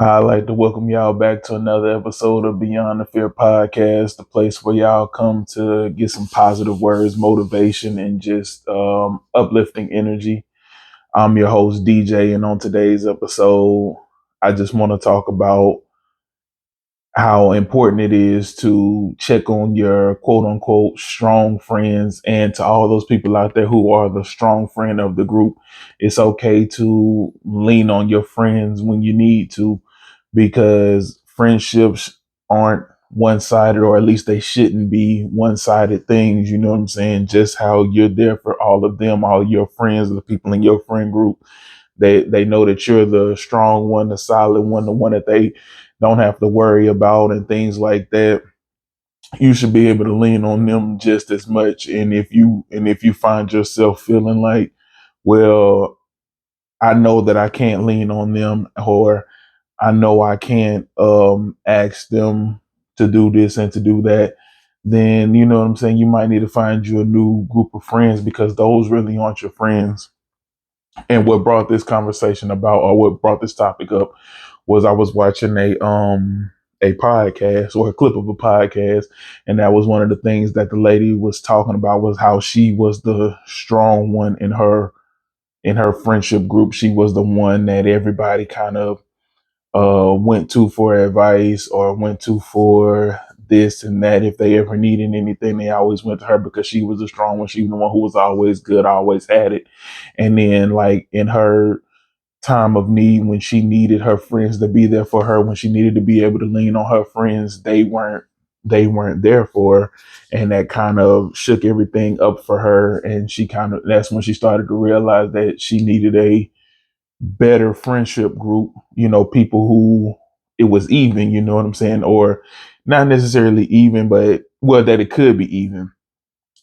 I'd like to welcome y'all back to another episode of Beyond the Fear podcast, the place where y'all come to get some positive words, motivation, and just uplifting energy. I'm your host, DJ, and on today's episode, I just want to talk about how important it is to check on your quote unquote strong friends, and to all those people out there who are the strong friend of the group. It's okay to lean on your friends when you need to, because friendships aren't one sided, or at least they shouldn't be one sided things. You know what I'm saying? Just how you're there for all of them, all your friends, the people in your friend group. They know that you're the strong one, the solid one, the one that they don't have to worry about and things like that. You should be able to lean on them just as much. And if you find yourself feeling like, well, I know that I can't lean on them, or I know I can't ask them to do this and to do that, then you know what I'm saying, you might need to find you a new group of friends, because those really aren't your friends. And what brought this conversation about, or what brought this topic up, was I was watching a podcast, or a clip of a podcast, and that was one of the things that the lady was talking about, was how she was the strong one in her friendship group. She was the one that everybody kind of went to for advice, or went to for this and that. If they ever needed anything, they always went to her, because she was the strong one. She was the one who was always good, always had it. And then, like, in her time of need, when she needed her friends to be there for her, when she needed to be able to lean on her friends, they weren't there for her. And that kind of shook everything up for her. And that's when she started to realize that she needed a better friendship group, people who it was even, you know what I'm saying? Or not necessarily even, but well, that it could be even.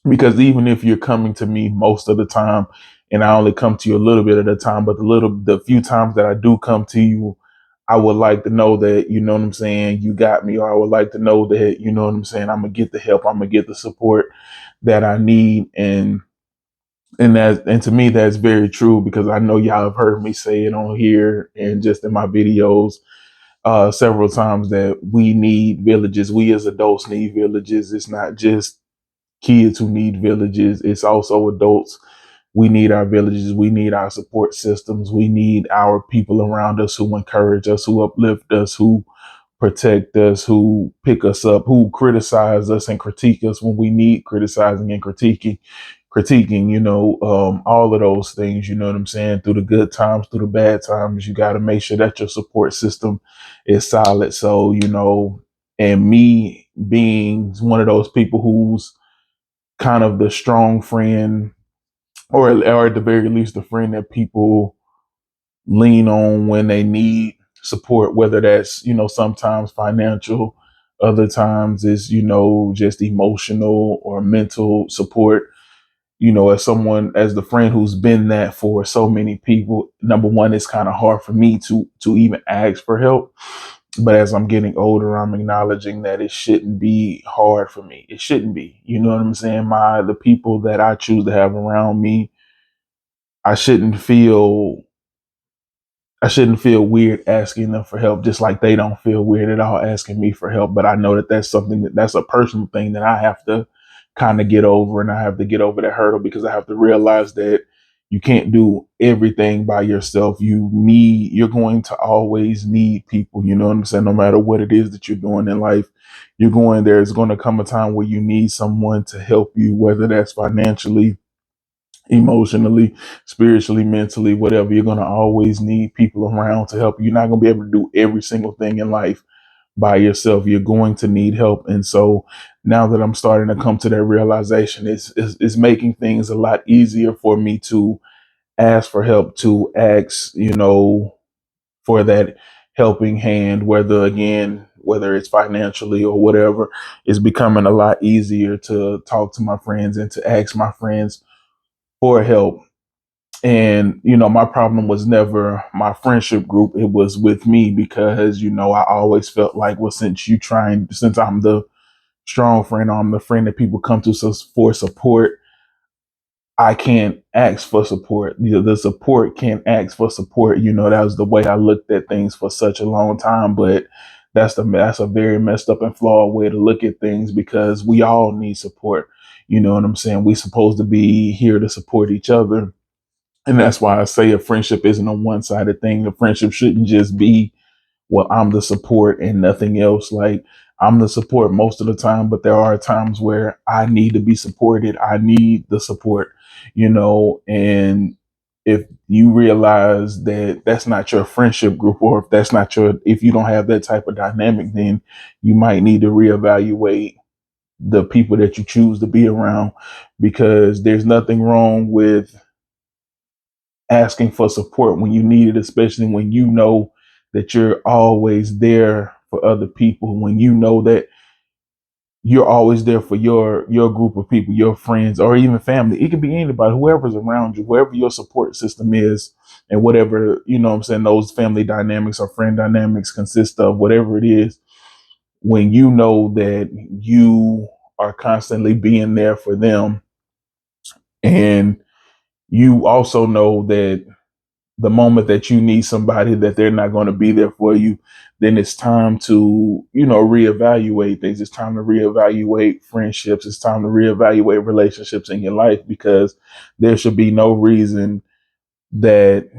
Because even if you're coming to me most of the time, and I only come to you a little bit at a time, but the few times that I do come to you, I would like to know that, you know what I'm saying, you got me. Or I would like to know that, you know what I'm saying, I'm gonna get the help, I'm gonna get the support that I need. And to me, that's very true, because I know y'all have heard me say it on here and just in my videos several times, that we need villages. We as adults need villages. It's not just kids who need villages, it's also adults. We need our villages. We need our support systems. We need our people around us who encourage us, who uplift us, who protect us, who pick us up, who criticize us and critique us when we need criticizing and critiquing, all of those things, you know what I'm saying? Through the good times, through the bad times, you got to make sure that your support system is solid. So, and me being one of those people who's kind of the strong friend, or at the very least, the friend that people lean on when they need support, whether that's, sometimes financial, other times is, just emotional or mental support. As the friend who's been that for so many people, number one, it's kind of hard for me to even ask for help. But as I'm getting older, I'm acknowledging that it shouldn't be hard for me. It shouldn't be. You know what I'm saying? The people that I choose to have around me, I shouldn't feel I shouldn't feel weird asking them for help, just like they don't feel weird at all asking me for help. But I know that that's a personal thing that I have to kind of get over, and I have to get over that hurdle, because I have to realize that you can't do everything by yourself. You're going to always need people. You know what I'm saying? No matter what it is that you're doing in life, there's going to come a time where you need someone to help you, whether that's financially, emotionally, spiritually, mentally, whatever. You're going to always need people around to help you. You're not going to be able to do every single thing in life by yourself. You're going to need help. And so now that I'm starting to come to that realization, it's making things a lot easier for me to ask for help, to ask, for that helping hand, whether it's financially or whatever. It's becoming a lot easier to talk to my friends and to ask my friends for help. And, my problem was never my friendship group. It was with me, because, I always felt like, well, since I'm the strong friend, or I'm the friend that people come to for support, I can't ask for support. The support can't ask for support. That was the way I looked at things for such a long time. But that's a very messed up and flawed way to look at things, because we all need support. You know what I'm saying? We supposed to be here to support each other. And that's why I say a friendship isn't a one sided thing. A friendship shouldn't just be, well, I'm the support and nothing else. Like, I'm the support most of the time, but there are times where I need to be supported. I need the support, and if you realize that that's not your friendship group, or if you don't have that type of dynamic, then you might need to reevaluate the people that you choose to be around, because there's nothing wrong with asking for support when you need it, especially when you know that you're always there for other people, when you know that you're always there for your group of people, your friends, or even family. It could be anybody, whoever's around you, wherever your support system is, and whatever, what I'm saying, those family dynamics or friend dynamics consist of, whatever it is, when you know that you are constantly being there for them, and you also know that the moment that you need somebody, that they're not going to be there for you, then it's time to, reevaluate things. It's time to reevaluate friendships. It's time to reevaluate relationships in your life, because there should be no reason that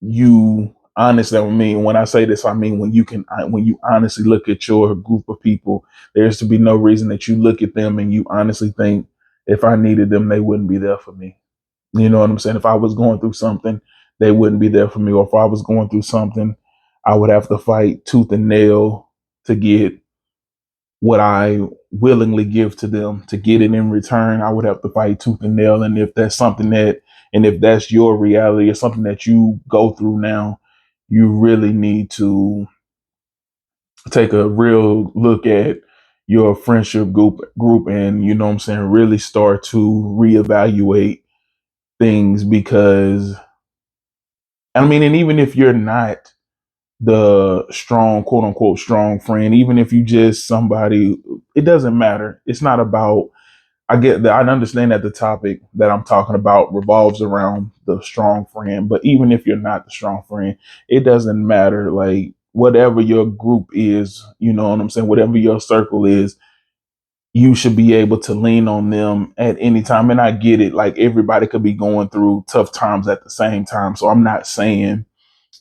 you honestly, I mean, when I say this, I mean, when you honestly look at your group of people, there's to be no reason that you look at them and you honestly think, if I needed them, they wouldn't be there for me. You know what I'm saying? If I was going through something, they wouldn't be there for me. Or if I was going through something, I would have to fight tooth and nail to get what I willingly give to them. To get it in return, I would have to fight tooth and nail. And if that's your reality or something that you go through now, you really need to take a real look at your friendship group, and, what I'm saying, really start to reevaluate things, because I mean, and even if you're not the strong, quote unquote, strong friend, even if you just somebody, it doesn't matter. It's not about, I get that. I understand that the topic that I'm talking about revolves around the strong friend, but even if you're not the strong friend, it doesn't matter. Like, whatever your group is, you know what I'm saying? Whatever your circle is, you should be able to lean on them at any time. And I get it. Like, everybody could be going through tough times at the same time. So I'm not saying,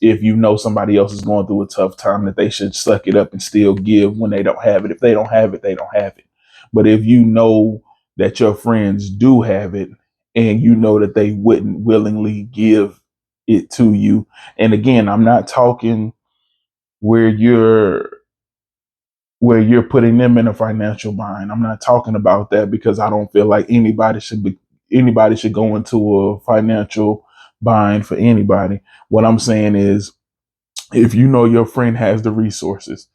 if you know somebody else is going through a tough time, that they should suck it up and still give when they don't have it. If they don't have it, they don't have it. But if you know that your friends do have it, and you know that they wouldn't willingly give it to you, and again, I'm not talking where you're putting them in a financial bind. I'm not talking about that, because I don't feel like anybody should go into a financial bind for anybody. What I'm saying is, if you know your friend has the resources,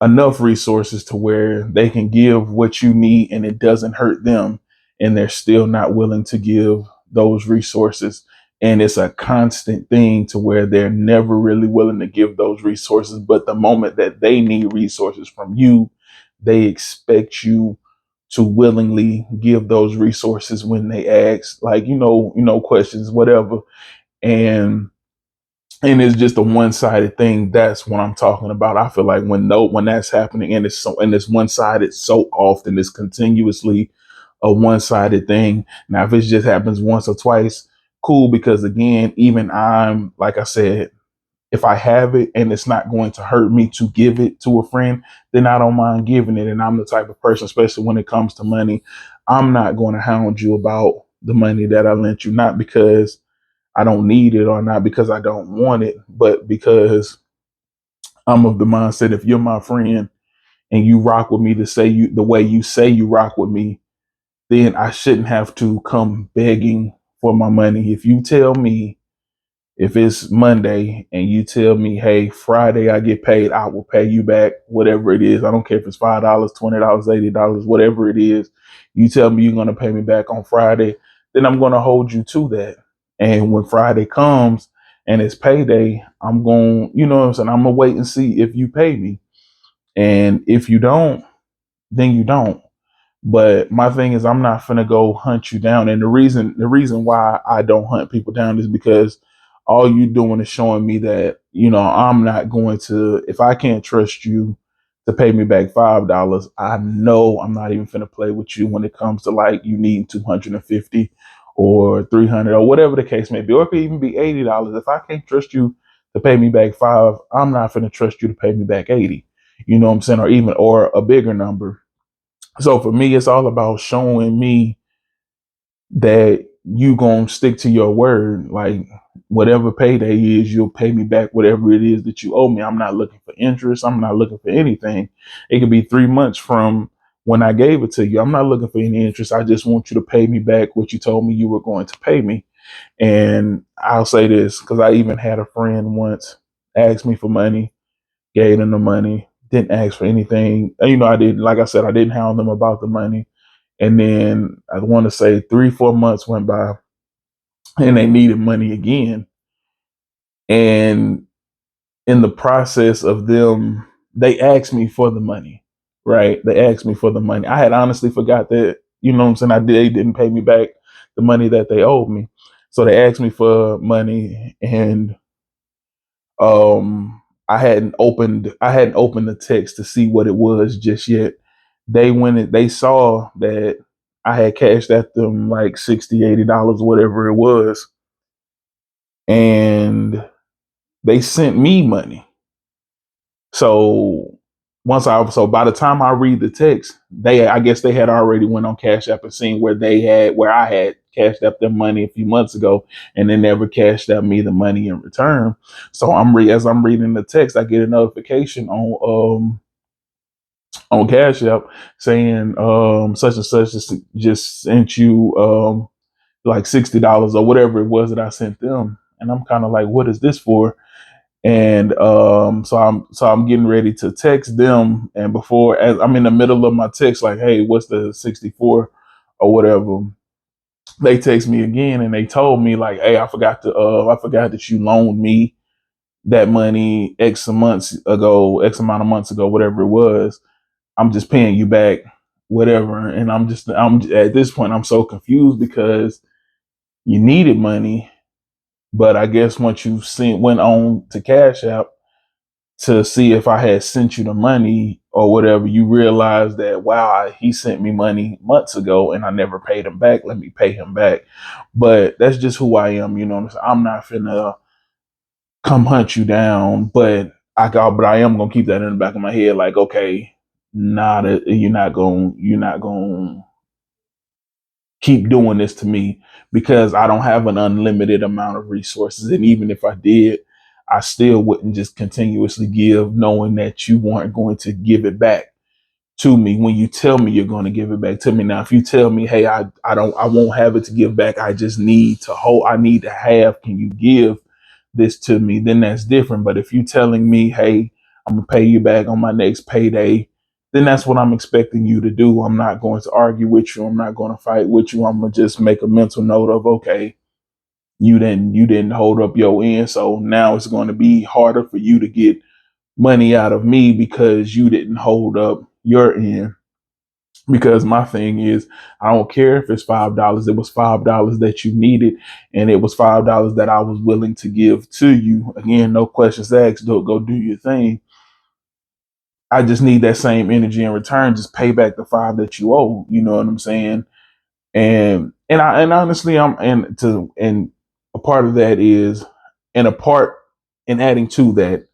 enough resources to where they can give what you need and it doesn't hurt them, and they're still not willing to give those resources, and it's a constant thing to where they're never really willing to give those resources, but the moment that they need resources from you, they expect you to willingly give those resources when they ask, like, questions, whatever. And it's just a one-sided thing. That's what I'm talking about. I feel like when that's happening, and it's one-sided so often, it's continuously a one-sided thing. Now, if it just happens once or twice, cool, because again, even I'm, like I said, if I have it and it's not going to hurt me to give it to a friend, then I don't mind giving it. And I'm the type of person, especially when it comes to money, I'm not going to hound you about the money that I lent you, not because I don't need it, or not because I don't want it, but because I'm of the mindset, if you're my friend and you rock with me the way you say you rock with me, then I shouldn't have to come begging for my money. If you tell me, if it's Monday and you tell me, hey, Friday I get paid, I will pay you back whatever it is. I don't care if it's $5, $20, $80, whatever it is. You tell me you're going to pay me back on Friday, then I'm going to hold you to that. And when Friday comes and it's payday, I'm going, you know what I'm saying? I'm going to wait and see if you pay me. And if you don't, then you don't. But my thing is, I'm not finna go hunt you down. And the reason why I don't hunt people down is because all you doing is showing me that, I'm not going to, if I can't trust you to pay me back $5, I know I'm not even finna play with you when it comes to like you need 250 or 300 or whatever the case may be, or it could even be $80. If I can't trust you to pay me back five, I'm not finna trust you to pay me back 80. You know what I'm saying? Or a bigger number. So for me, it's all about showing me that you gonna stick to your word. Like whatever payday is, you'll pay me back whatever it is that you owe me. I'm not looking for interest. I'm not looking for anything. It could be 3 months from when I gave it to you. I'm not looking for any interest. I just want you to pay me back what you told me you were going to pay me. And I'll say this because I even had a friend once ask me for money, gave them the money, didn't ask for anything. I didn't, like I said, I didn't hound them about the money. And then I want to say 3, 4 months went by and they needed money again. And in the process of them, they asked me for the money, right? They asked me for the money. I had honestly forgot that, what I'm saying? They didn't pay me back the money that they owed me. So they asked me for money, and I hadn't opened the text to see what it was just yet. They saw that I had cashed at them like $60, $80, whatever it was, and they sent me money. So so by the time I read the text, I guess they had already went on Cash App and seen where I had cashed up their money a few months ago, and they never cashed out me the money in return. So as I'm reading the text, I get a notification on Cash App saying such and such just sent you like $60 or whatever it was that I sent them, and I'm kind of like, what is this for? And so I'm getting ready to text them, and before as I'm in the middle of my text, like, hey, what's the 64 or whatever, they text me again and they told me like, hey, I forgot that you loaned me that money X amount of months ago, whatever it was. I'm just paying you back, whatever. And I'm at this point, I'm so confused because you needed money, but I guess once went on to Cash App to see if I had sent you the money or whatever, you realize that, wow, he sent me money months ago and I never paid him back. Let me pay him back. But that's just who I am. I'm not finna come hunt you down, but I am gonna keep that in the back of my head. Like, okay, you're not gonna keep doing this to me because I don't have an unlimited amount of resources. And even if I did, I still wouldn't just continuously give knowing that you weren't going to give it back to me when you tell me you're going to give it back to me. Now, if you tell me, hey, I won't have it to give back. I just need to hold, I need to have, can you give this to me? Then that's different. But if you're telling me, hey, I'm going to pay you back on my next payday, then that's what I'm expecting you to do. I'm not going to argue with you. I'm not going to fight with you. I'm going to just make a mental note of, okay, you didn't hold up your end. So now it's going to be harder for you to get money out of me because you didn't hold up your end. Because my thing is, I don't care if it's $5. It was $5 that you needed, and it was $5 that I was willing to give to you. Again, no questions asked. Go do your thing. I just need that same energy in return. Just pay back the five that you owe. You know what I'm saying? And honestly, and a part of that is, and a part in adding to that,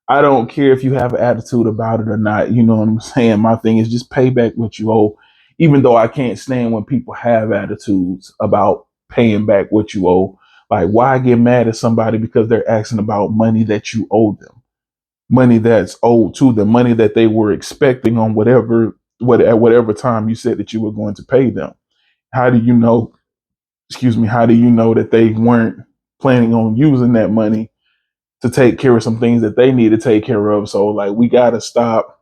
I don't care if you have an attitude about it or not. You know what I'm saying? My thing is just pay back what you owe, even though I can't stand when people have attitudes about paying back what you owe. Like, why get mad at somebody because they're asking about money that you owe them, money that's owed to them, money that they were expecting on at whatever time you said that you were going to pay them. How do you know? Excuse me. How do you know that they weren't planning on using that money to take care of some things that they need to take care of? So like you gotta stop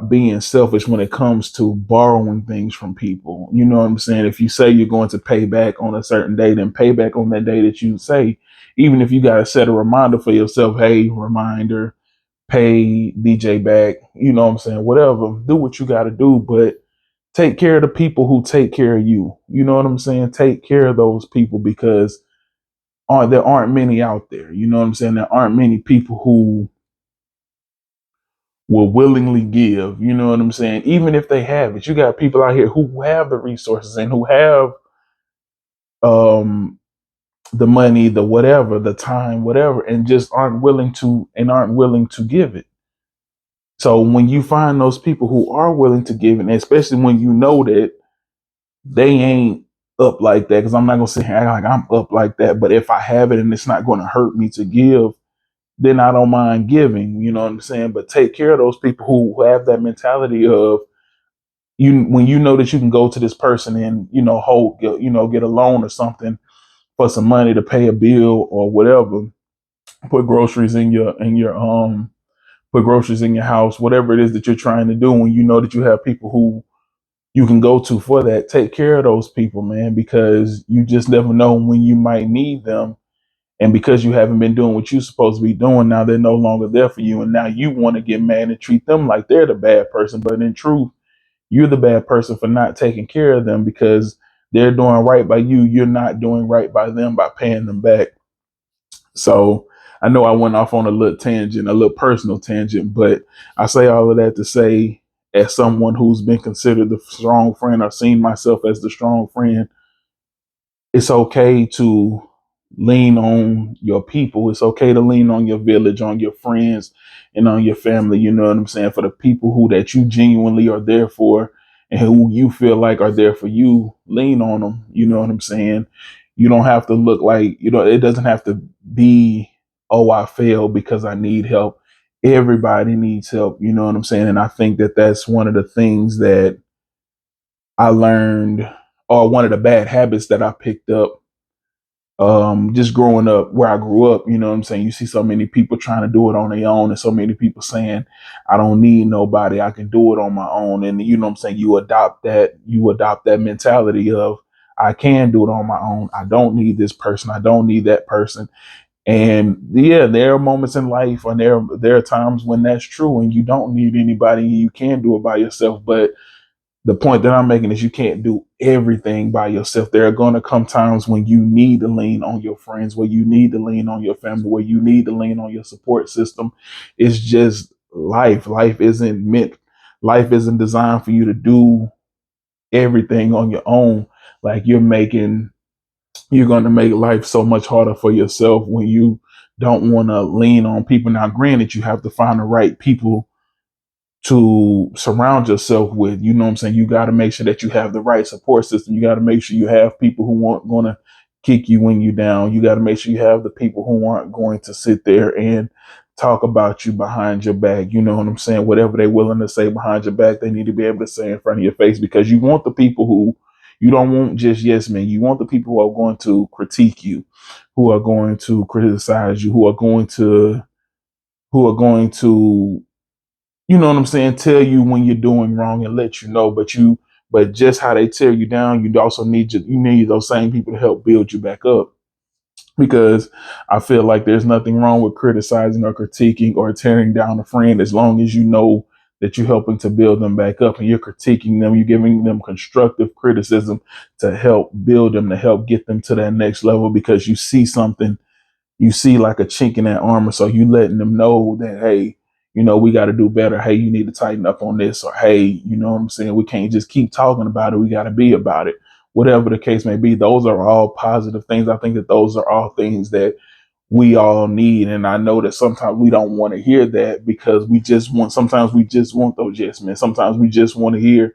being selfish when it comes to borrowing things from people. You know what I'm saying? If you say you're going to pay back on a certain day, then pay back on that day that you say. Even if you gotta set a reminder for yourself, hey, reminder, pay DJ back, you know what I'm saying? Whatever, do what you got to do, but take care of the people who take care of you. You know what I'm saying? Take care of those people because there aren't many out there. You know what I'm saying? There aren't many people who will willingly give. You know what I'm saying? Even if they have it, you got people out here who have the resources and who have um the money, the whatever, the time, whatever, and just aren't willing to give it. So when you find those people who are willing to give it, and especially when you know that they ain't up like that, because I'm not gonna sit here and act like I'm up like that. But if I have it and it's not gonna hurt me to give, then I don't mind giving. You know what I'm saying? But take care of those people who have that mentality of you when you know that you can go to this person and get a loan or something for some money to pay a bill or whatever, put groceries in your put groceries in your house, whatever it is that you're trying to do, when you know that you have people who you can go to for that. Take care of those people, man, because you just never know when you might need them. And because you haven't been doing what you're supposed to be doing, now they're no longer there for you. And now you want to get mad and treat them like they're the bad person. But in truth, you're the bad person for not taking care of them because they're doing right by you. You're not doing right by them by paying them back. So I know I went off on a little tangent, a little personal tangent, but I say all of that to say, as someone who's been considered the strong friend or seen myself as the strong friend, it's okay to lean on your people. It's okay to lean on your village, on your friends, and on your family. You know what I'm saying? For the people who that you genuinely are there for and who you feel like are there for you, lean on them. You know what I'm saying? You don't have to look like, it doesn't have to be, oh, I failed because I need help. Everybody needs help. You know what I'm saying? And I think that that's one of the things that I learned, or one of the bad habits that I picked up just growing up where I grew up. You know what I'm saying? You see so many people trying to do it on their own and so many people saying, I don't need nobody, I can do it on my own. And you know what I'm saying? You adopt that mentality of, I can do it on my own. I don't need this person. I don't need that person. And yeah, there are moments in life and there are times when that's true and you don't need anybody and you can do it by yourself. But the point that I'm making is you can't do everything by yourself. There are going to come times when you need to lean on your friends, where you need to lean on your family, where you need to lean on your support system. It's just life. Life isn't designed for you to do everything on your own. Like you're going to make life so much harder for yourself when you don't want to lean on people. Now, granted, you have to find the right people to surround yourself with. You know what I'm saying? You got to make sure that you have the right support system. You got to make sure you have people who aren't going to kick you when you're down. You got to make sure you have the people who aren't going to sit there and talk about you behind your back. You know what I'm saying? Whatever they're willing to say behind your back, they need to be able to say in front of your face, because you want the people who, you don't want just yes men. You want the people who are going to critique you, who are going to criticize you, who are going to you know what I'm saying, tell you when you're doing wrong and let you know. But just how they tear you down, you also need those same people to help build you back up. Because I feel like there's nothing wrong with criticizing or critiquing or tearing down a friend, as long as you know that you're helping to build them back up and you're critiquing them, you're giving them constructive criticism to help build them, to help get them to that next level, because you see like a chink in that armor. So you letting them know that, hey, we got to do better. Hey, you need to tighten up on this. Or, hey, you know what I'm saying? We can't just keep talking about it. We got to be about it. Whatever the case may be, those are all positive things. I think that those are all things that we all need. And I know that sometimes we don't want to hear that, because sometimes we just want those yes men. Sometimes we just want to hear,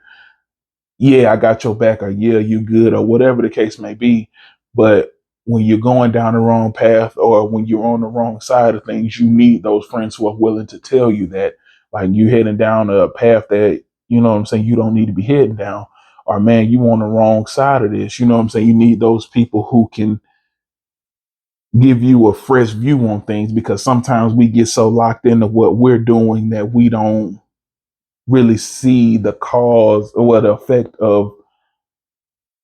yeah, I got your back, or yeah, you good, or whatever the case may be. But when you're going down the wrong path, or when you're on the wrong side of things, you need those friends who are willing to tell you that, like, you heading down a path that, you know what I'm saying, you don't need to be heading down, or man, you on the wrong side of this. You know what I'm saying? You need those people who can give you a fresh view on things, because sometimes we get so locked into what we're doing that we don't really see the cause or what the effect of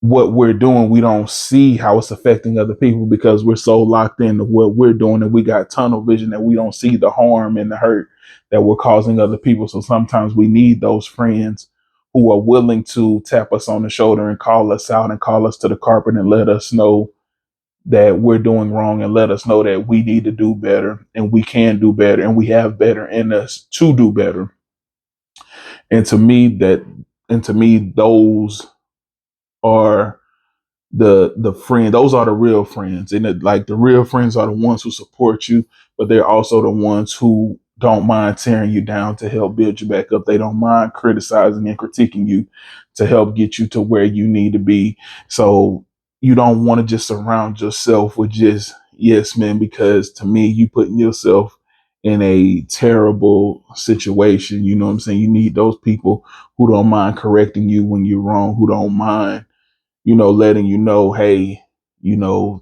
what we're doing, we don't see how it's affecting other people because we're so locked into what we're doing and we got tunnel vision that we don't see the harm and the hurt that we're causing other people. So sometimes we need those friends who are willing to tap us on the shoulder and call us out and call us to the carpet and let us know that we're doing wrong and let us know that we need to do better and we can do better and we have better in us to do better. And to me, those are the friend, those are the real friends. And like the real friends are the ones who support you, but they're also the ones who don't mind tearing you down to help build you back up. They don't mind criticizing and critiquing you to help get you to where you need to be. So you don't want to just surround yourself with just yes men, because to me you putting yourself in a terrible situation. You know what I'm saying? You need those people who don't mind correcting you when you're wrong, who don't mind, letting you know, hey,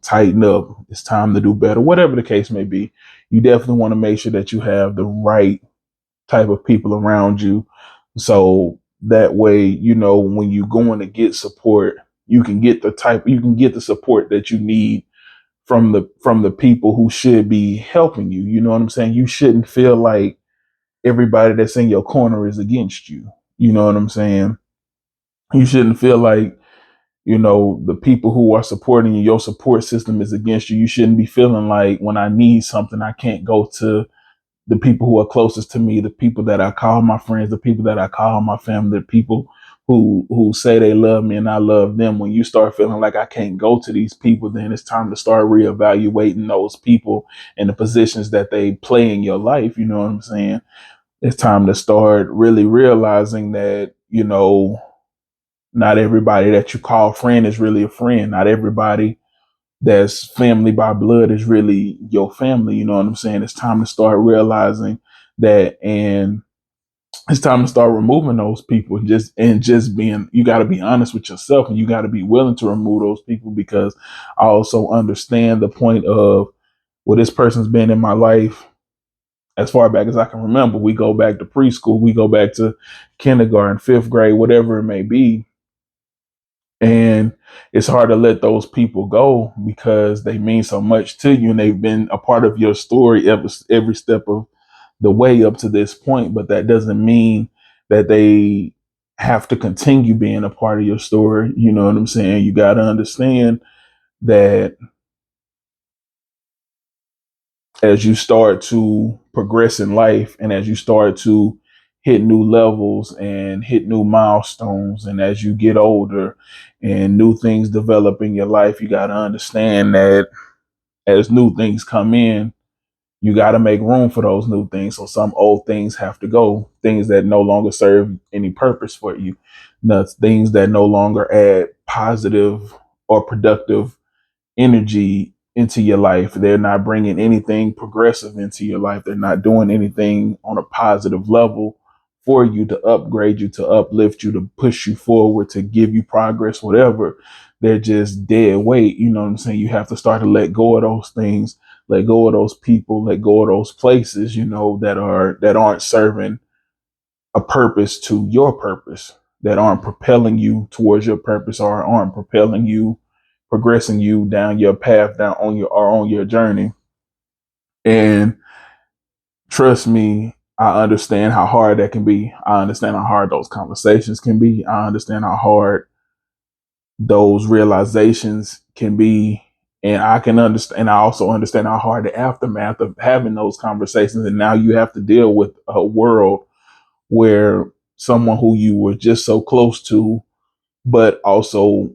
tighten up. It's time to do better. Whatever the case may be, you definitely want to make sure that you have the right type of people around you. So that way, when you're going to get support, you can get the support that you need from the people who should be helping you. You know what I'm saying? You shouldn't feel like everybody that's in your corner is against you. You know what I'm saying? You shouldn't feel like the people who are supporting you, your support system is against you. You shouldn't be feeling like when I need something, I can't go to the people who are closest to me, the people that I call my friends, the people that I call my family, the people who say they love me and I love them. When you start feeling like I can't go to these people, then it's time to start reevaluating those people and the positions that they play in your life. You know what I'm saying? It's time to start really realizing that, not everybody that you call friend is really a friend. Not everybody that's family by blood is really your family. You know what I'm saying? It's time to start realizing that, and it's time to start removing those people. Just being, you got to be honest with yourself, and you got to be willing to remove those people, because I also understand the point of, well, this person's been in my life as far back as I can remember. We go back to preschool, we go back to kindergarten, fifth grade, whatever it may be. And it's hard to let those people go because they mean so much to you and they've been a part of your story every step of the way up to this point. But that doesn't mean that they have to continue being a part of your story. You know what I'm saying? You got to understand that as you start to progress in life and as you start to hit new levels and hit new milestones, and as you get older and new things develop in your life, you got to understand that as new things come in, you got to make room for those new things. So some old things have to go, things that no longer serve any purpose for you, things that no longer add positive or productive energy into your life. They're not bringing anything progressive into your life. They're not doing anything on a positive level for you to upgrade you, to uplift you, to push you forward, to give you progress, whatever. They're just dead weight. You know what I'm saying? You have to start to let go of those things, let go of those people, let go of those places, that aren't serving a purpose to your purpose, that aren't propelling you towards your purpose or aren't propelling you, progressing you down your path, down on your journey. And trust me, I understand how hard that can be. I understand how hard those conversations can be. I understand how hard those realizations can be. And I can understand, and I also understand how hard the aftermath of having those conversations. And now you have to deal with a world where someone who you were just so close to, but also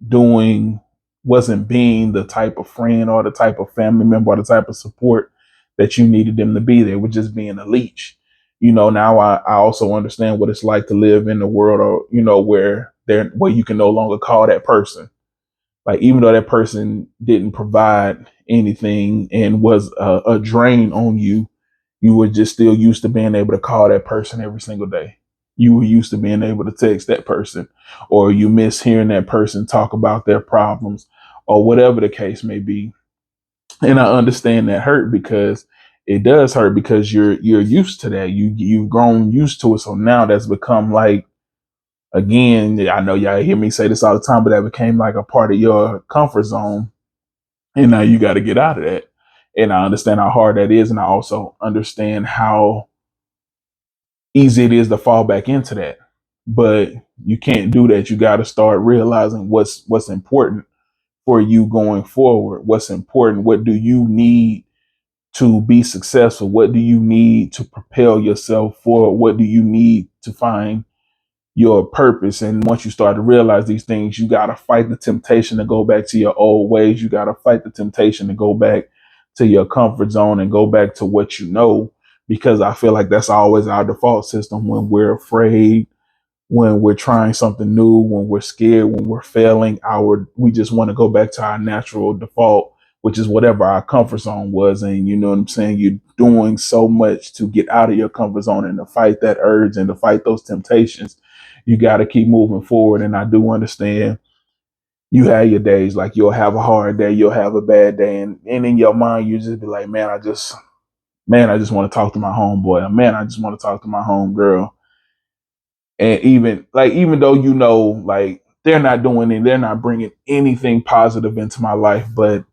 doing, wasn't being the type of friend or the type of family member or the type of support that you needed them to be. They were just being a leech. Now I also understand what it's like to live in a world, or, where you can no longer call that person. Like, even though that person didn't provide anything and was a drain on you, you were just still used to being able to call that person every single day. You were used to being able to text that person, or you miss hearing that person talk about their problems, or whatever the case may be. And I understand that hurt, because it does hurt, because you're used to that. You've grown used to it. So now that's become like again, I know y'all hear me say this all the time, but that became like a part of your comfort zone. And now you got to get out of that. And I understand how hard that is. And I also understand how easy it is to fall back into that. But you can't do that. You got to start realizing what's important for you going forward. What's important? What do you need to be successful? What do you need to propel yourself forward? What do you need to find your purpose? And once you start to realize these things, you got to fight the temptation to go back to your old ways. You got to fight the temptation to go back to your comfort zone and go back to what you know, because I feel like that's always our default system when we're afraid, when we're trying something new, when we're scared, when we're failing. We just want to go back to our natural default, which is whatever our comfort zone was. And you know what I'm saying? You're doing so much to get out of your comfort zone and to fight that urge and to fight those temptations. You got to keep moving forward. And I do understand you have your days, like you'll have a hard day, you'll have a bad day. And in your mind, you just be like, man, I just want to talk to my homeboy. Man, I just want to talk to my homegirl. And even though you know, like they're not doing it, they're not bringing anything positive into my life, but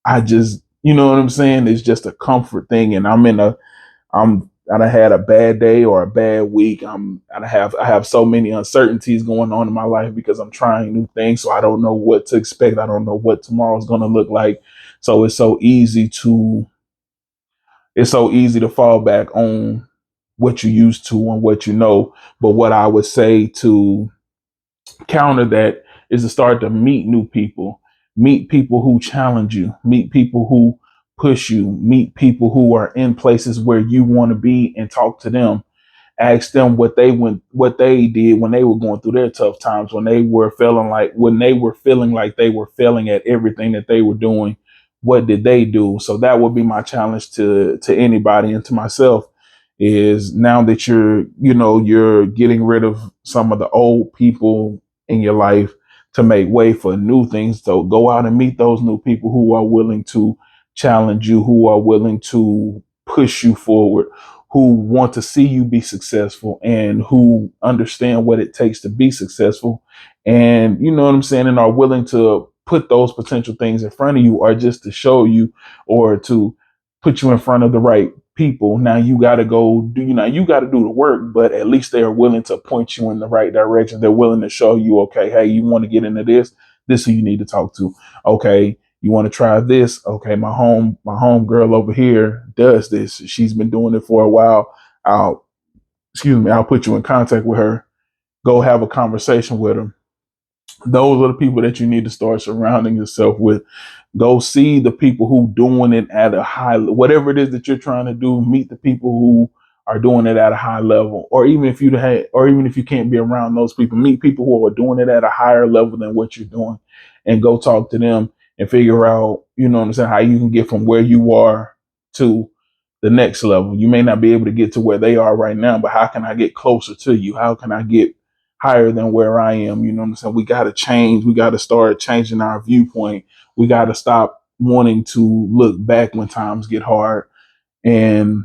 I just, you know what I'm saying? It's just a comfort thing. And I done had a bad day or a bad week. I have so many uncertainties going on in my life because I'm trying new things. So I don't know what to expect. I don't know what tomorrow's going to look like. So it's so easy to fall back on what you used to and what you know. But what I would say to counter that is to start to meet people who challenge you, meet people who push you, meet people who are in places where you want to be and talk to them. Ask them what they did when they were going through their tough times, when they were feeling like they were failing at everything that they were doing. What did they do? So that would be my challenge to anybody and to myself, is now that you're getting rid of some of the old people in your life to make way for new things. So go out and meet those new people who are willing to challenge you, who are willing to push you forward, who want to see you be successful and who understand what it takes to be successful. And you know what I'm saying? And are willing to put those potential things in front of you, or just to show you or to put you in front of the right people. Now you got to you got to do the work, but at least they are willing to point you in the right direction. They're willing to show you, okay, hey, you want to get into this is who you need to talk to. Okay, you want to try this? Okay, my home girl over here does this. She's been doing it for a while. I'll put you in contact with her. Go have a conversation with her. Those are the people that you need to start surrounding yourself with. Go see the people who doing it at a whatever it is that you're trying to do. Meet the people who are doing it at a high level, or even if you can't be around those people, meet people who are doing it at a higher level than what you're doing, and go talk to them and figure out, you know what I'm saying, how you can get from where you are to the next level. You may not be able to get to where they are right now, but how can I get closer to you? How can I get higher than where I am? You know what I'm saying? We got to change. We got to start changing our viewpoint. We got to stop wanting to look back when times get hard. And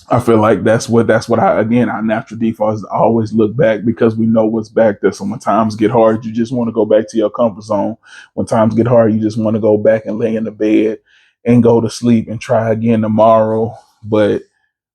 I feel like our natural default is to always look back because we know what's back there. So when times get hard, you just want to go back to your comfort zone. When times get hard, you just want to go back and lay in the bed and go to sleep and try again tomorrow. But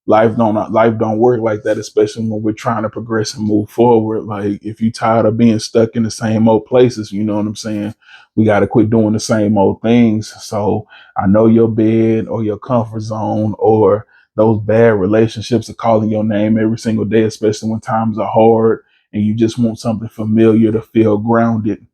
life don't work like that, especially when we're trying to progress and move forward. Like if you're tired of being stuck in the same old places, you know what I'm saying? We got to quit doing the same old things. So I know your bed or your comfort zone or those bad relationships are calling your name every single day, especially when times are hard and you just want something familiar to feel grounded.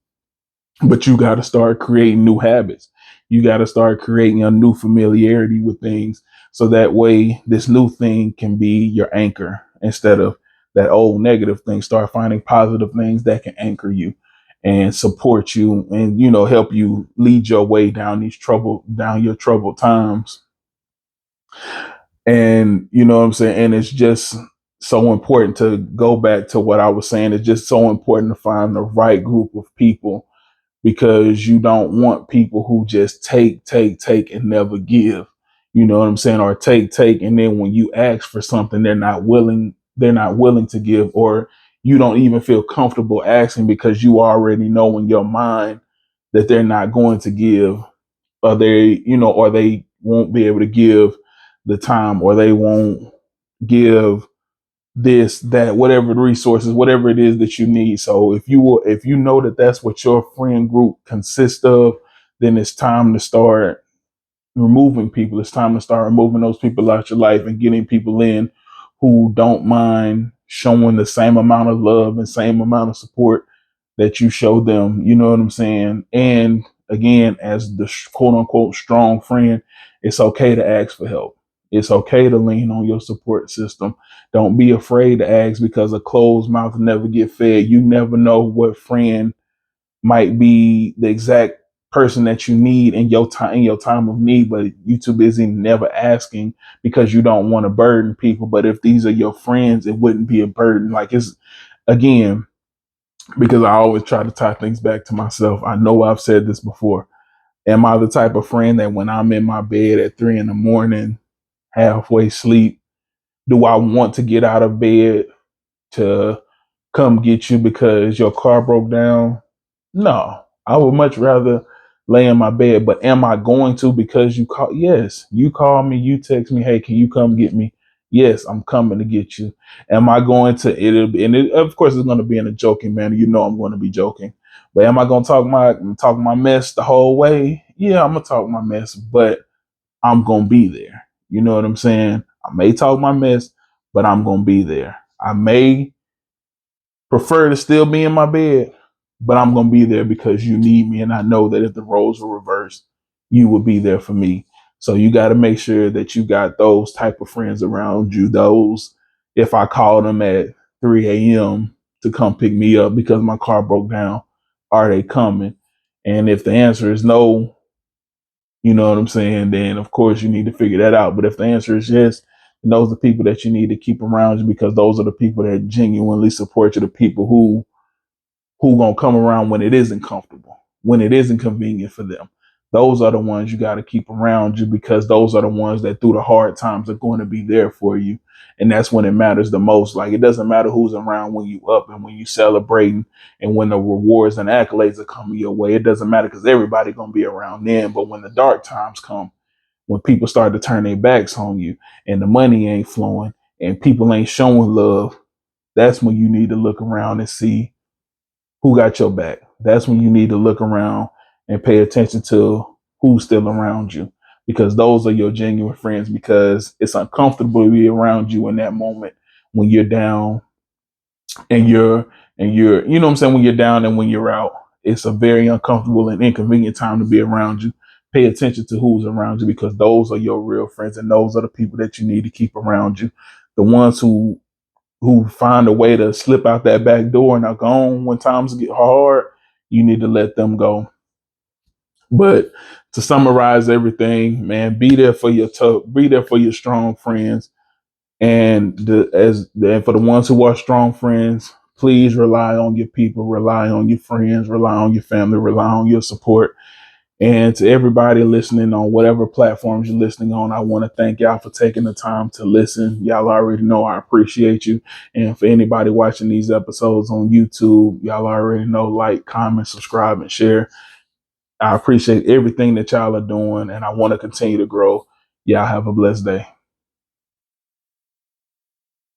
But you got to start creating new habits. You got to start creating a new familiarity with things. So that way, this new thing can be your anchor instead of that old negative thing. Start finding positive things that can anchor you and support you and, help you lead your way down your troubled times. And you know what I'm saying? And it's just so important to go back to what I was saying. It's just so important to find the right group of people, because you don't want people who just take, and never give. You know what I'm saying? Or take, and then when you ask for something, they're not willing to give, or you don't even feel comfortable asking because you already know in your mind that they're not going to give, or or they won't be able to give the time, or they won't give this, that, whatever the resources, whatever it is that you need. So if you know that that's what your friend group consists of, then it's time to start removing people. It's time to start removing those people out your life and getting people in who don't mind showing the same amount of love and same amount of support that you show them. You know what I'm saying? And again, as the quote unquote strong friend, it's okay to ask for help. It's okay to lean on your support system. Don't be afraid to ask, because a closed mouth never get fed. You never know what friend might be the exact person that you need in your time of need, but you too busy never asking because you don't want to burden people. But if these are your friends, it wouldn't be a burden. Like, it's, again, because I always try to tie things back to myself. I know I've said this before. Am I the type of friend that when I'm in my bed at 3 a.m, halfway sleep, do I want to get out of bed to come get you because your car broke down? No, I would much rather lay in my bed. But am I going to because you call? Yes, you call me, you text me, hey, can you come get me? Yes, I'm coming to get you. Am I going to? Of course, it's going to be in a joking manner. You know, I'm going to be joking. But am I going to talk my mess the whole way? Yeah, I'm gonna talk my mess, but I'm gonna be there. You know what I'm saying? I may talk my mess, but I'm gonna be there. I may prefer to still be in my bed, but I'm going to be there because you need me. And I know that if the roles were reversed, you would be there for me. So you got to make sure that you got those type of friends around you. Those, if I call them at 3 a.m. to come pick me up because my car broke down, are they coming? And if the answer is no, you know what I'm saying, then of course you need to figure that out. But if the answer is yes, then those are the people that you need to keep around you, because those are the people that genuinely support you, the people who gonna come around when it isn't comfortable, when it isn't convenient for them. Those are the ones you got to keep around you, because those are the ones that through the hard times are going to be there for you. And that's when it matters the most. Like, it doesn't matter who's around when you up and when you celebrating and when the rewards and accolades are coming your way. It doesn't matter, because everybody gonna be around then. But when the dark times come, when people start to turn their backs on you and the money ain't flowing and people ain't showing love, that's when you need to look around and see who got your back. That's when you need to look around and pay attention to who's still around you, because those are your genuine friends, because it's uncomfortable to be around you in that moment when you're down and you know what I'm saying, when you're down and when you're out. It's a very uncomfortable and inconvenient time to be around you. Pay attention to who's around you, because those are your real friends, and those are the people that you need to keep around you. The ones who find a way to slip out that back door and are gone when times get hard, you need to let them go. But to summarize everything, man, be there for your strong friends, and and for the ones who are strong friends, please rely on your people, rely on your friends, rely on your family, rely on your support. And to everybody listening on whatever platforms you're listening on, I want to thank y'all for taking the time to listen. Y'all already know I appreciate you. And for anybody watching these episodes on YouTube, y'all already know, like, comment, subscribe, and share. I appreciate everything that y'all are doing, and I want to continue to grow. Y'all have a blessed day.